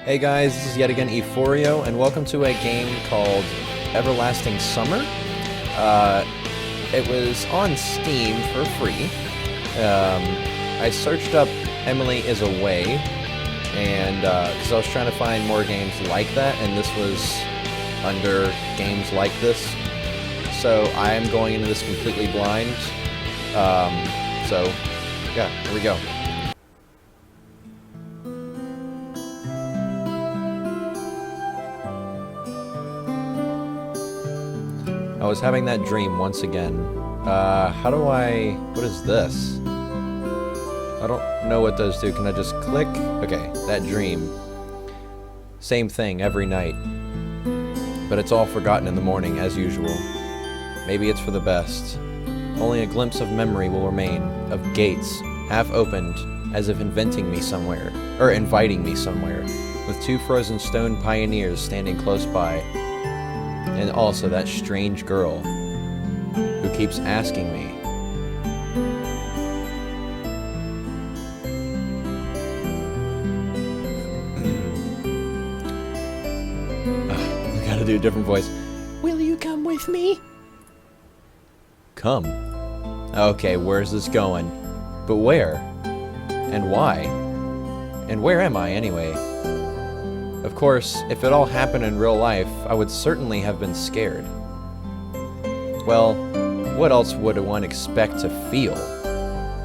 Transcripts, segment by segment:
Hey guys, this is yet again Euphorio, and welcome to a game called Everlasting Summer. It was on Steam for free. I searched up Emily is Away, and because I was trying to find more games like that, and this was under games like this. So I am going into this completely blind. So yeah, here we go. I was having that dream once again. What is this? I don't know what those do. Can I just click? Okay, that dream. Same thing every night. But it's all forgotten in the morning, as usual. Maybe it's for the best. Only a glimpse of memory will remain, of gates, half opened, as if inviting me somewhere, with two frozen stone pioneers standing close by. And also that strange girl who keeps asking me. I gotta do a different voice. Will you come with me? Come. Okay, where's this going? But where? And why? And where am I, anyway? Of course, if it all happened in real life, I would certainly have been scared. Well, what else would one expect to feel?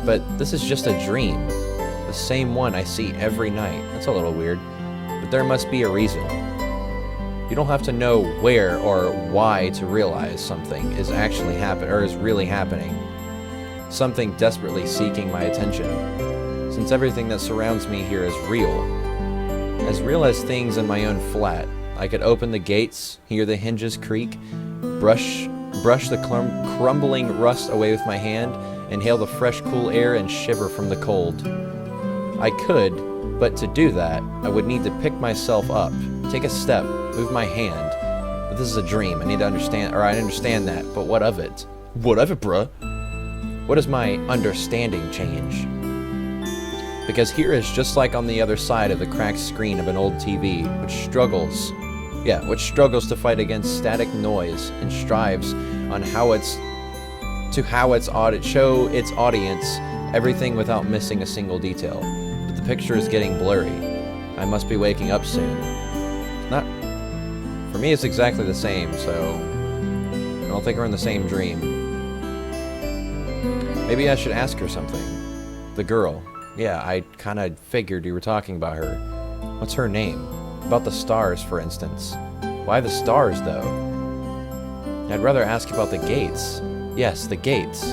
But this is just a dream. The same one I see every night. That's a little weird. But there must be a reason. You don't have to know where or why to realize something is actually really happening. Something desperately seeking my attention. Since everything that surrounds me here is real. As real as things in my own flat. I could open the gates, hear the hinges creak, brush the crumbling rust away with my hand, inhale the fresh cool air and shiver from the cold. I could, but to do that, I would need to pick myself up, take a step, move my hand. But this is a dream, I understand that, but what of it? What of it, bruh? What does my understanding change? Because here is just like on the other side of the cracked screen of an old TV, which struggles to fight against static noise and strives on show its audience everything without missing a single detail. But the picture is getting blurry. I must be waking up soon. For me, it's exactly the same, so I don't think we're in the same dream. Maybe I should ask her something. The girl. Yeah, I kind of figured you were talking about her. What's her name? About the stars, for instance. Why the stars, though? I'd rather ask about the gates. Yes, the gates.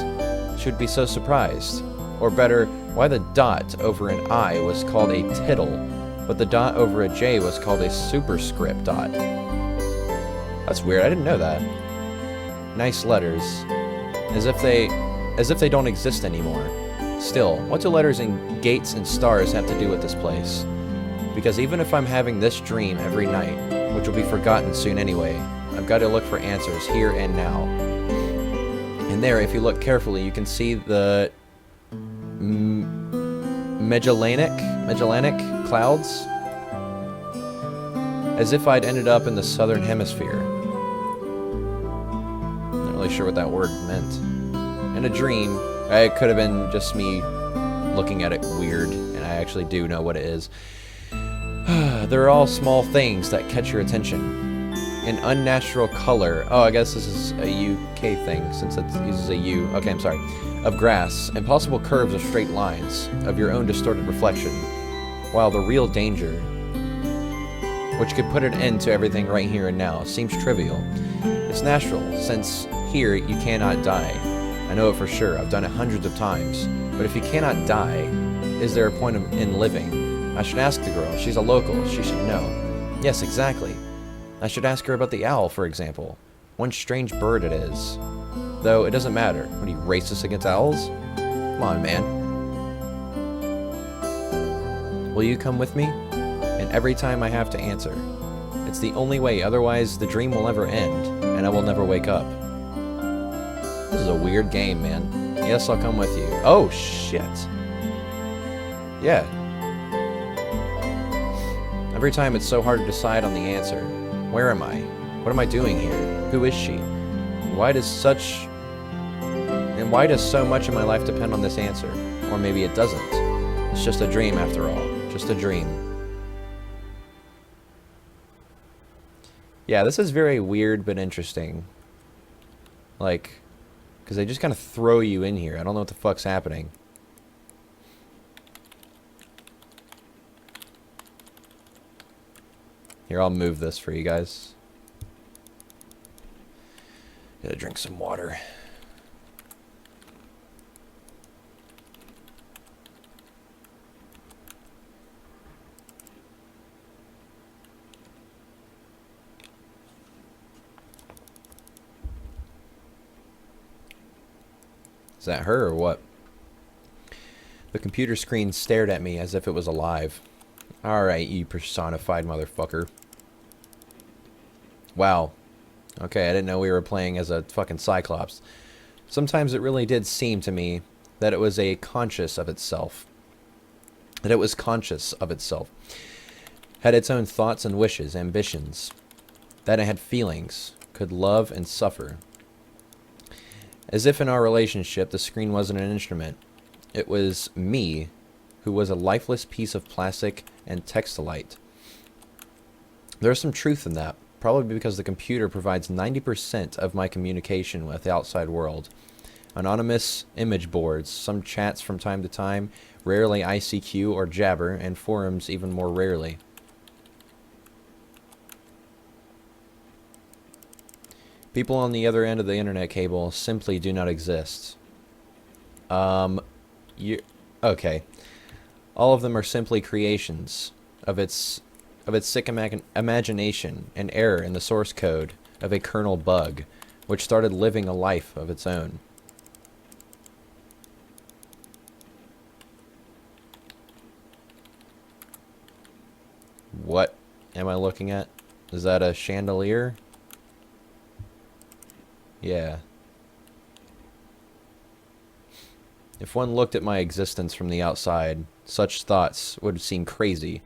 Should be so surprised. Or better, why the dot over an I was called a tittle, but the dot over a J was called a superscript dot. That's weird, I didn't know that. Nice letters. As if they don't exist anymore. Still, what do letters and gates and stars have to do with this place? Because even if I'm having this dream every night, which will be forgotten soon anyway, I've got to look for answers here and now. And there, if you look carefully, you can see the Magellanic clouds, as if I'd ended up in the southern hemisphere. Not really sure what that word meant. In a dream, it could have been just me looking at it weird, and I actually do know what it is. They're all small things that catch your attention. An unnatural color. Oh, I guess this is a UK thing, since it uses a U. Okay, I'm sorry. Of grass. Impossible curves of straight lines. Of your own distorted reflection. While the real danger, which could put an end to everything right here and now, seems trivial. It's natural, since here you cannot die. I know it for sure, I've done it hundreds of times. But if you cannot die, is there a point in living? I should ask the girl, she's a local, she should know. Yes, exactly. I should ask her about the owl, for example. One strange bird it is. Though it doesn't matter. What are you, racist against owls? Come on, man. Will you come with me? And every time I have to answer. It's the only way, otherwise the dream will never end, and I will never wake up. This is a weird game, man. Yes, I'll come with you. Oh, shit. Yeah. Every time it's so hard to decide on the answer. Where am I? What am I doing here? Who is she? Why does so much of my life depend on this answer? Or maybe it doesn't. It's just a dream after all. Just a dream. Yeah, this is very weird but interesting. Like, because they just kind of throw you in here. I don't know what the fuck's happening. Here, I'll move this for you guys. Gotta drink some water. Is that her or what? The computer screen stared at me as if it was alive. Alright, you personified motherfucker. Wow. Okay, I didn't know we were playing as a fucking Cyclops. Sometimes it really did seem to me that it was conscious of itself. That it was conscious of itself. Had its own thoughts and wishes, ambitions. That it had feelings, could love and suffer. As if in our relationship, the screen wasn't an instrument. It was me, who was a lifeless piece of plastic and textilite. There's some truth in that, probably because the computer provides 90% of my communication with the outside world. Anonymous image boards, some chats from time to time, rarely ICQ or Jabber, and forums even more rarely. People on the other end of the internet cable simply do not exist. Okay. All of them are simply creations of its sick imagination and error in the source code of a kernel bug, which started living a life of its own. What am I looking at? Is that a chandelier? Yeah. If one looked at my existence from the outside, such thoughts would seem crazy,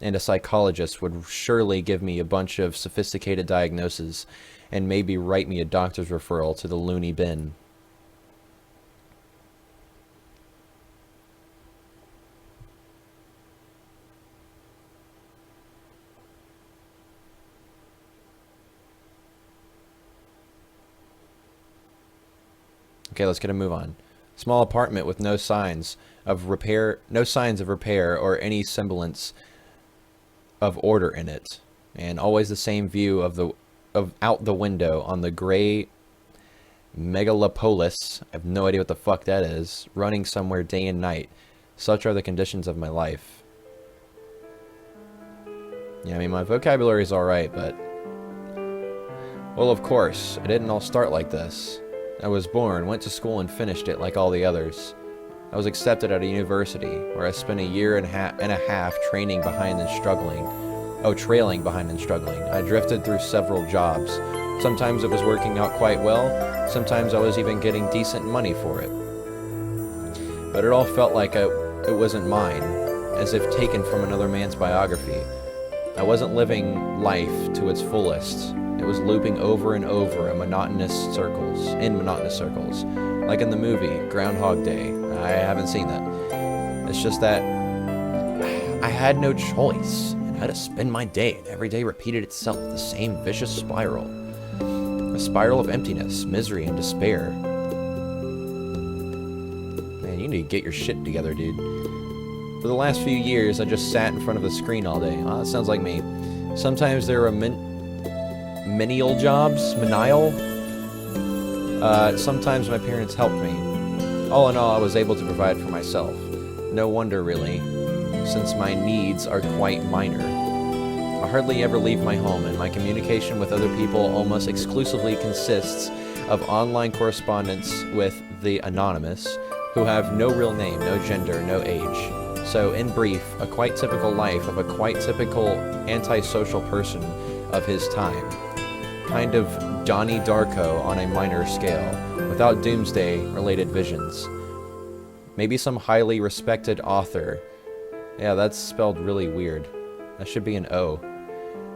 and a psychologist would surely give me a bunch of sophisticated diagnoses and maybe write me a doctor's referral to the loony bin. Okay, let's get a move on. Small apartment with no signs of repair or any semblance of order in it, and always the same view of out the window on the gray megalopolis. I have no idea what the fuck that is. Running somewhere day and night. Such are the conditions of my life. Yeah, I mean, my vocabulary is alright, but... well, of course, it didn't all start like this. I was born, went to school, and finished it like all the others. I was accepted at a university, where I spent a year and a half trailing behind and struggling. I drifted through several jobs. Sometimes it was working out quite well, sometimes I was even getting decent money for it. But it all felt like it wasn't mine, as if taken from another man's biography. I wasn't living life to its fullest. It was looping over and over in monotonous circles, like in the movie Groundhog Day. I haven't seen that. It's just that I had no choice and had to spend my day, and every day repeated itself, the same vicious spiral. A spiral of emptiness, misery, and despair. Man, you need to get your shit together, dude. For the last few years, I just sat in front of the screen all day. Oh, that sounds like me. Sometimes there were menial jobs. Sometimes my parents helped me. All in all, I was able to provide for myself. No wonder, really, since my needs are quite minor. I hardly ever leave my home, and my communication with other people almost exclusively consists of online correspondence with the anonymous, who have no real name, no gender, no age. So, in brief, a quite typical life of a quite typical antisocial person of his time. Kind of Donnie Darko on a minor scale, without doomsday-related visions. Maybe some highly respected author. Yeah, that's spelled really weird. That should be an O.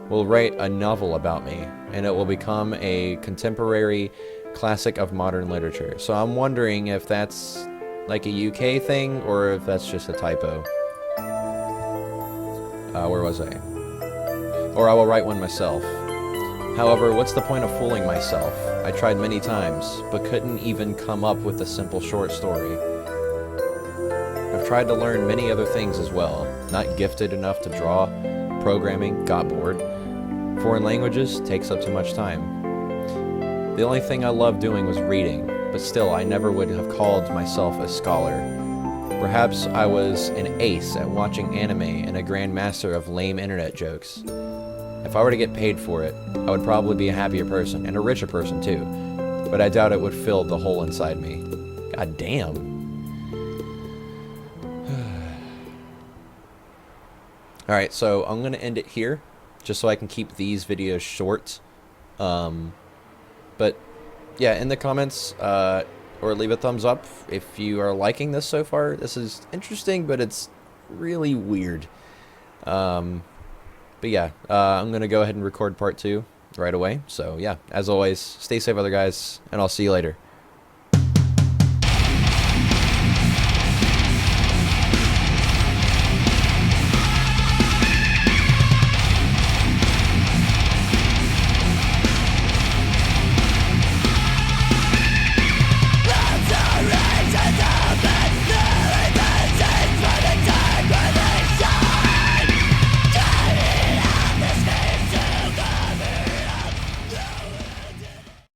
Will write a novel about me, and it will become a contemporary classic of modern literature. So I'm wondering if that's like a UK thing, or if that's just a typo. Where was I? Or I will write one myself. However, what's the point of fooling myself? I tried many times, but couldn't even come up with a simple short story. I've tried to learn many other things as well. Not gifted enough to draw, programming, got bored. Foreign languages takes up too much time. The only thing I loved doing was reading, but still I never would have called myself a scholar. Perhaps I was an ace at watching anime and a grandmaster of lame internet jokes. If I were to get paid for it, I would probably be a happier person, and a richer person too, but I doubt it would fill the hole inside me. God damn. Alright, so I'm going to end it here, just so I can keep these videos short. But yeah, in the comments, or leave a thumbs up if you are liking this so far. This is interesting, but it's really weird. But yeah, I'm going to go ahead and record part 2 right away. So yeah, as always, stay safe other guys, and I'll see you later.